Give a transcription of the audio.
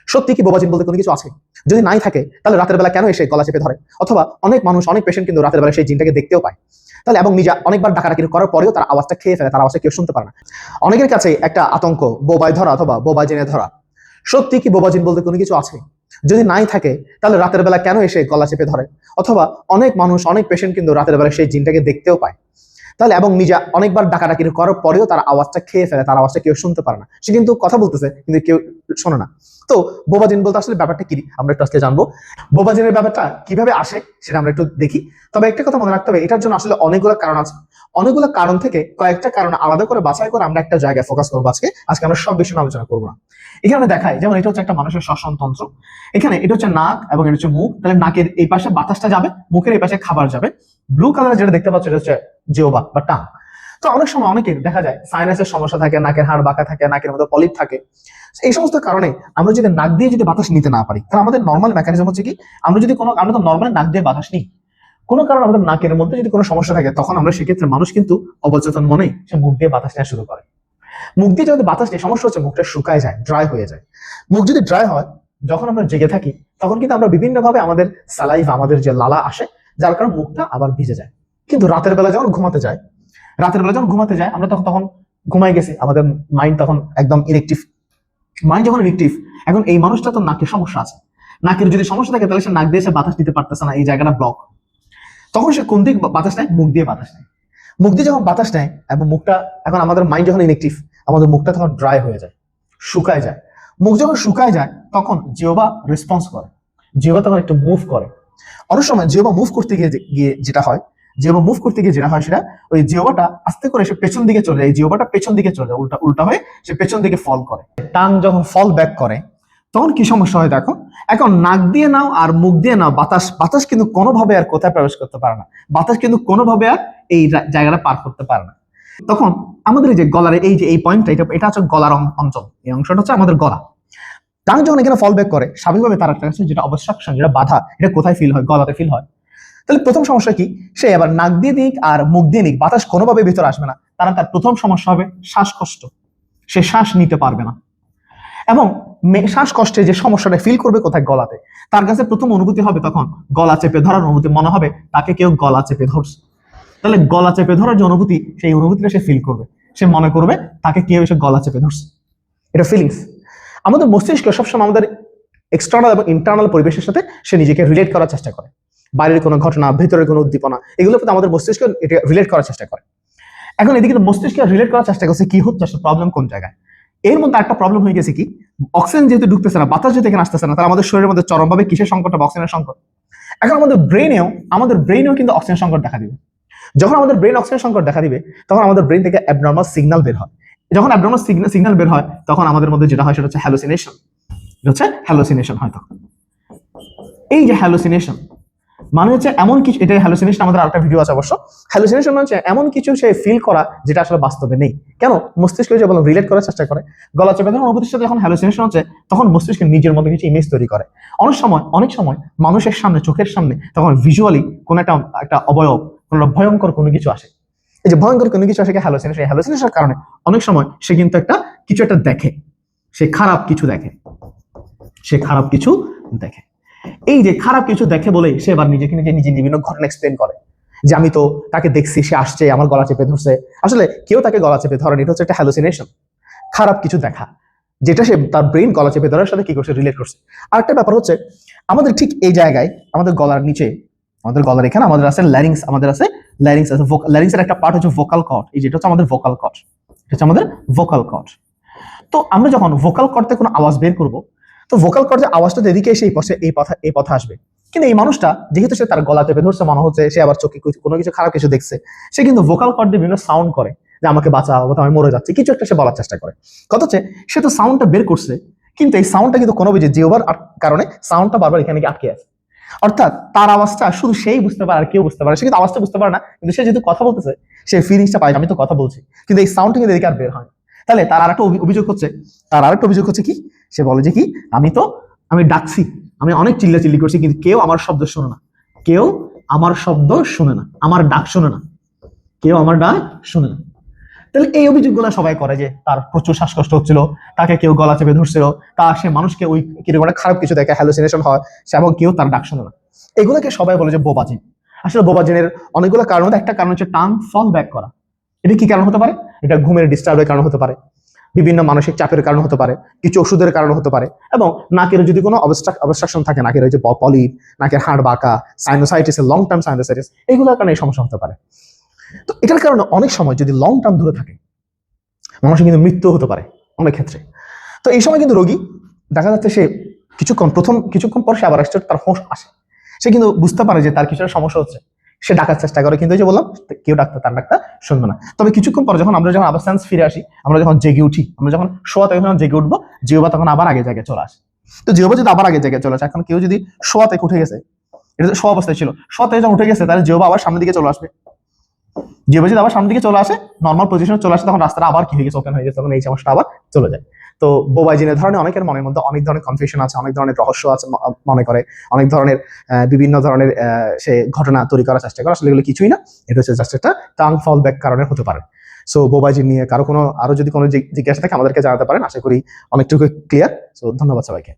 সত্যি কি বোবাজিন বলতে কোনো কিছু আছে? যদি নাই থাকে তাহলে রাতের বেলা কেন এসে গলা চেপে ধরে? অথবা অনেক মানুষ, অনেক পেশেন্ট কিন্তু রাতের বেলা সেই জিনটাকে দেখতেও পায়। তাহলে এবং নিজে অনেকবার ডাকাডাকি করার পরেও তার আওয়াজটা খেয়ে ফেলে, তার আওয়াজটা কেউ শুনতে পারে না। অনেকের কাছে একটা আতঙ্ক, বোবায় ধরা অথবা বোবাজিনে ধরা। সত্যি কি বোবাজিন বলতে কোনো কিছু আছে? যদি নাই থাকে তাহলে রাতের বেলা কেন এসে গলা চেপে ধরে? অথবা অনেক মানুষ, অনেক পেশেন্ট কিন্তু রাতের বেলা সেই জিনটাকে দেখতেও পায়। তাহলে এবং নিজে অনেকবার ডাকাডাকি করার পরেও তার আওয়াজটা খেয়ে ফেলে, তার আওয়াজটা কেউ শুনতে পারে না। সে কিন্তু কথা বলতেছে কিন্তু কেউ শোনে না। তো বোবাজিন বলতে আসলে ব্যাপারটা কি আমরা একটু আজকে জানবো। বোবাজিনের ব্যাপারটা কিভাবে আসে সেটা আমরা একটু দেখি। তবে একটা কথা মনে রাখতে হবে, এটার জন্য আসলে অনেকগুলো কারণ আছে। অনেকগুলো কারণ থেকে কয়েকটা কারণ আলাদা করে বাছাই করে আমরা একটা জায়গায় ফোকাস করবো। আজকে আমরা সব বিষয় আলোচনা করবো না। এখানে দেখায় যেমন এটা হচ্ছে একটা মানুষের শ্বসন তন্ত্র। এখানে এটা হচ্ছে নাক এবং এটা হচ্ছে মুখ। তাহলে নাকের এই পাশে বাতাসটা যাবে, মুখের এই পাশে খাবার যাবে। ব্লু কালার যেটা দেখতে পাচ্ছ এটা হচ্ছে জিহ্বা বা টাং। তো অনেক সময় অনেকের দেখা যায় সাইনাসের সমস্যা থাকে, নাকের হাড় বাঁকা থাকে, নাকের মধ্যে পলিপ থাকে। এই সমস্ত কারণে আমরা যদি নাক দিয়ে যদি বাতাস নিতে না পারি, তাহলে আমাদের নর্মাল মেকানিজম হচ্ছে কি, আমরা তো নর্মাল নাক দিয়ে বাতাস নিই। কোনো কারণে আমাদের নাকের মধ্যে যদি কোনো সমস্যা থাকে, তখন আমরা সেক্ষেত্রে মানুষ কিন্তু অবচেতন মনে সে মুখ দিয়ে বাতাস নেওয়া শুরু করে। মুখ দিয়ে যদি বাতাস নেই, সমস্যা হচ্ছে মুখটা শুকায় যায়, ড্রাই হয়ে যায়। মুখ যদি ড্রাই হয়, যখন আমরা জেগে থাকি তখন কিন্তু আমরা বিভিন্ন ভাবে আমাদের সালাইভ, আমাদের যে লালা আসে, যার কারণে মুখটা আবার ভিজে যায়। কিন্তু রাতের বেলা যখন ঘুমাতে যায়, আমরা তখন ঘুমাই গেছি, আমাদের মাইন্ড তখন একদম ইরেকটিভ। মাইন্ড যখন ইরেকটিভ, এখন এই মানুষটা তো নাকের সমস্যা আছে, নাকের যদি সমস্যা থাকে তাহলে সে নাক দিয়ে সে বাতাস দিতে পারতেছে না, এই জায়গাটা ব্লক। তখন সে কোন দিক বাতাস নেয়? মুখ দিয়ে বাতাস নেয়। মুখ দিয়ে যখন বাতাস নেয় এবং মুখটা, এখন আমাদের মাইন্ড যখন ইনেকটিভ, আমাদের মুখটা তখন ড্রাই হয়ে যায়, শুকায় যায়। মুখ যখন শুকায় যায় তখন জিহ্বা রেসপন্স করে, জিহ্বা তখন একটু মুভ করে। অনেক সময় জিহ্বা মুভ করতে গিয়ে যেটা হয়, সেটা ওই জিহ্বাটা আস্তে করে সে পেছন দিকে চলে যায়, এই জিহ্বাটা পেছন দিকে চলে যায়, উল্টা হয়ে সে পেছন দিকে ফল করে। টাং যখন ফল ব্যাক করে তখন কি সমস্যা হয় দেখো। এখন নাক দিয়ে নাও আর মুখ দিয়ে নাও, বাতাস কিন্তু কোনোভাবে আর কোথায় প্রবেশ করতে পারে না, বাতাস কিন্তু কোনোভাবে আর এই জায়গাটা পার করতে পারে না। তখন আমাদের এই যে গলার এই পয়েন্টটা, এটা হচ্ছে গলার অঞ্চল, এই অংশটা হচ্ছে আমাদের গলা। টাং যখন এখানে ফল ব্যাক করে, স্বাভাবিকভাবে তার একটা যেটা অবস্ট্রাকশন, যেটা বাধা, এটা কোথায় ফিল হয়? গলাতে ফিল হয়। তাহলে প্রথম সমস্যা কি, সে আবার নাক দিয়ে নিক আর মুখ দিয়ে নিক, বাতাস কোনোভাবে ভিতরে আসবে না, তার প্রথম সমস্যা হবে শ্বাসকষ্ট, সে শ্বাস নিতে পারবে না। এবং শ্বাসকষ্টে যে সমস্যাটা ফিল করবে কোথায়? গলাতে। তার কাছে প্রথম অনুভূতি হবে তখন গলা চেপে ধরার অনুভূতি, মনে হবে তাকে কেউ গলা চেপে ধরছে। তাহলে গলা চেপে ধরার যে অনুভূতি, সেই অনুভূতিটা সে ফিল করবে, সে মনে করবে তাকে কেউ এসে গলা চেপে ধরছে। এটা ফিলিংস। আমাদের মস্তিষ্ক সবসময় আমাদের এক্সটার্নাল এবং ইন্টারনাল পরিবেশের সাথে সে নিজেকে রিলেট করার চেষ্টা করে। বাইরের কোনো ঘটনা, ভেতরের কোনো উদ্দীপনা, এগুলোর প্রতি আমাদের মস্তিষ্ক এটা রিলেট করার চেষ্টা করে। এখন এদিকে মস্তিষ্ক রিলেট করার চেষ্টা করছে, কি হচ্ছে আসলে, প্রবলেম কোন জায়গায়। এর মধ্যে একটা প্রবলেম হয়ে গেছে কি, অক্সিজেন যেহেতু ঢুকতেছে না, বাতাস যেহেতু এখানে আসতেছে না, তাহলে আমাদের শরীরের মধ্যে চরমভাবে কিসের সংকট হবে? অক্সিজেনের সংকট। এখন আমাদের ব্রেনেও কিন্তু অক্সিজেন সংকট দেখা দিবে। যখন আমাদের ব্রেন অক্সিজেন সংকট দেখা দিবে, তখন আমাদের ব্রেন থেকে অ্যাবনর্মাল সিগন্যাল বের হয়। যখন অ্যাবনর্মাল সিগন্যাল বের হয়, তখন আমাদের মধ্যে যেটা হয় সেটা হচ্ছে হ্যালোসিনেশন হয়। তখন এই যে হ্যালোসিনেশন মানে হচ্ছে এমন কিছু, এটা হ্যালোসিনেশন আমাদের আরেকটা ভিডিও আছে অবশ্য। হ্যালোসিনেশন মানে হচ্ছে এমন কিছু সে ফিল করা যেটা আসলে বাস্তবে নেই। কেন? মস্তিষ্ক যে বললাম রিলেট করার চেষ্টা করে। গলা চেপে ধরার অনুভূতির সাথে যখন হ্যালোসিনেশন হচ্ছে, তখন মস্তিষ্ক নিজের মধ্যে কিছু ইমেজ তৈরি করে। অনেক সময় মানুষের সামনে, চোখের সামনে তখন ভিজুয়ালি কোন একটা অবয়ব, কোন ভয়ঙ্কর কোনো কিছু আসে। এই যে ভয়ঙ্কর কোনো কিছু আসে হ্যালোসিনেশন। এই হ্যালোসিনেশনের কারণে অনেক সময় সে কিন্তু কিছু একটা দেখে, সে খারাপ কিছু দেখে। এই যে খারাপ কিছু দেখে বলে সে এবার নিজে বিভিন্ন ঘটনা এক্সপ্লেন করে, যে আমি তো তাকে দেখছি, সে আসছে আমার গলা চেপে ধরছে। আসলে কেউ তাকে গলা চেপে ধরেনি, এটা হচ্ছে একটা হ্যালুসিনেশন, খারাপ কিছু দেখা, যেটা সে তার ব্রেন গলা চেপে ধরার সাথে কি করছে, রিলেট করছে। আরেকটা ব্যাপার হচ্ছে, আমাদের ঠিক এই জায়গায়, আমাদের গলার নিচে, আমাদের গলার এখানে আমাদের আছে ল্যারিংস, ল্যারিংসের একটা পার্ট হচ্ছে ভোকাল কর্ড। এই যেটা হচ্ছে আমাদের ভোকাল কর্ড। তো আমরা যখন ভোকাল কর্ডে কোনো আওয়াজ বের করব, তো ভোকাল কর্ডের আওয়াজটা এদিকে এসে এই পথে আসবে। কিন্তু এই মানুষটা যেহেতু সে তার গলা চেপে ধরছে, মনে হচ্ছে সে আবার চোখে কোনো কিছু খারাপ কিছু দেখছে, সে কিন্তু ভোকাল কর্ড দিয়ে বিভিন্ন সাউন্ড করে, যে আমাকে বাঁচাও, আমি মরে যাচ্ছি, কিছু একটা সে বলার চেষ্টা করে। কত হচ্ছে সে তো সাউন্ডটা বের করছে, কিন্তু এই সাউন্ডটা কিন্তু কোনো জিহ্বার কারণে সাউন্ডটা বারবার এখানে আটকে আছে। অর্থাৎ তার আওয়াজটা শুধু সেই বুঝতে পারে আর কেউ বুঝতে পারে। সে কিন্তু আওয়াজটা বুঝতে পারে না, কিন্তু সে যেহেতু কথা বলতেছে, সে ফিলিংসটা পায়, আমি তো কথা বলছি, কিন্তু এই সাউন্ডটা কিন্তু এদিকে আর বের হয়। তাহলে তার আরেকটা অভিযোগ হচ্ছে কি, সে বলে যে কি, আমি ডাকছি, আমি অনেক চিল্লাচিল্লি করছি, কিন্তু কেউ আমার শব্দ শোনে না, আমার ডাক শোনে না, তাহলে এই অভিযোগগুলো সবাই করে যে তার প্রচুর শ্বাসকষ্ট হচ্ছিল, তাকে কেউ গলা চেপে ধরছিল, সে মানুষকে ওই কিরকম একটা খারাপ কিছু দেখে, হ্যালুসিনেশন হয়, সে এবং কেউ তার ডাক শোনে না। এগুলোকে সবাই বলে যে বোবাজিন। আসলে বোবাজিনের অনেকগুলো কারণ, একটা কারণ হচ্ছে টাং ফল ব্যাক করা। এটা কি কারণ হতে পারে? এটা ঘুমের ডিস্টার্বের কারণ হতে পারে, বিভিন্ন মানসিক চাপের কারণ হতে পারে, কিছু ওষুধের কারণ হতে পারে, এবং নাকের যদি কোনো অবস্ট্রাকশন থাকে, নাকের যে পলিপ, নাকের হাড় বাঁকা, সাইনোসাইটিস, লং টার্ম সাইনোসাইটিস, এগুলোর কারণে এই সমস্যা হতে পারে। তো এটার কারণে অনেক সময় যদি লং টার্ম ধরে থাকে, মানুষের কিন্তু মৃত্যু হতে পারে অনেক ক্ষেত্রে। তো এই সময় কিন্তু রোগী দেখা যাচ্ছে সে কিছুক্ষণ পর সে আবার আসছে, তার হোশ আসে, সে কিন্তু বুঝতে পারে যে তার কিছু সমস্যা হচ্ছে, সে ডাকার চেষ্টা করে, কিন্তু এই যে বললাম কেউ তার ডাক্তার শুনবে না। তবে কিছুক্ষণ পর যখন আমরা আবার সেন্স ফিরে আসি, আমরা যখন জেগে উঠি, আমরা যখন শোয়াতে যখন জেগে উঠবো, জিহ্বা তখন আবার আগে জায়গায় চলে আসে। তো জিহ্বা যদি আবার আগে জায়গায় চলে আসে, এখন কেউ যদি শোয়াতে উঠে গেছে, এটা তো শোয়া অবস্থায় ছিল, শোয়াতে যখন উঠে গেছে, তাহলে জিহ্বা আবার সামনের দিকে চলে আসবে। জিহ্বা যদি আবার সামনের দিকে চলে আসে, নর্মাল পজিশনে চলে আসে, তখন রাস্তাটা আবার কি হয়ে গেছে, ওপেন হয়ে গেছে, তখন এই সমস্যা আবার চলে যায়। তো বোবাইজিনের ধরনের অনেকের মনের মধ্যে অনেক ধরনের কনফিউশন আছে, অনেক ধরনের রহস্য আছে, মনে করে অনেক ধরনের বিভিন্ন ধরনের সে ঘটনা তৈরি করার চেষ্টা করে। আসলে এগুলো কিছুই না, এটা হচ্ছে জাস্ট একটা টাং ফল ব্যাক কারণে হতে পারে। সো বোবাইজিন নিয়ে কারো আরো যদি কোনো জিজ্ঞাসা থাকে আমাদেরকে জানাতে পারেন, আশা করি অনেকটুকু ক্লিয়ার। সো ধন্যবাদ সবাইকে।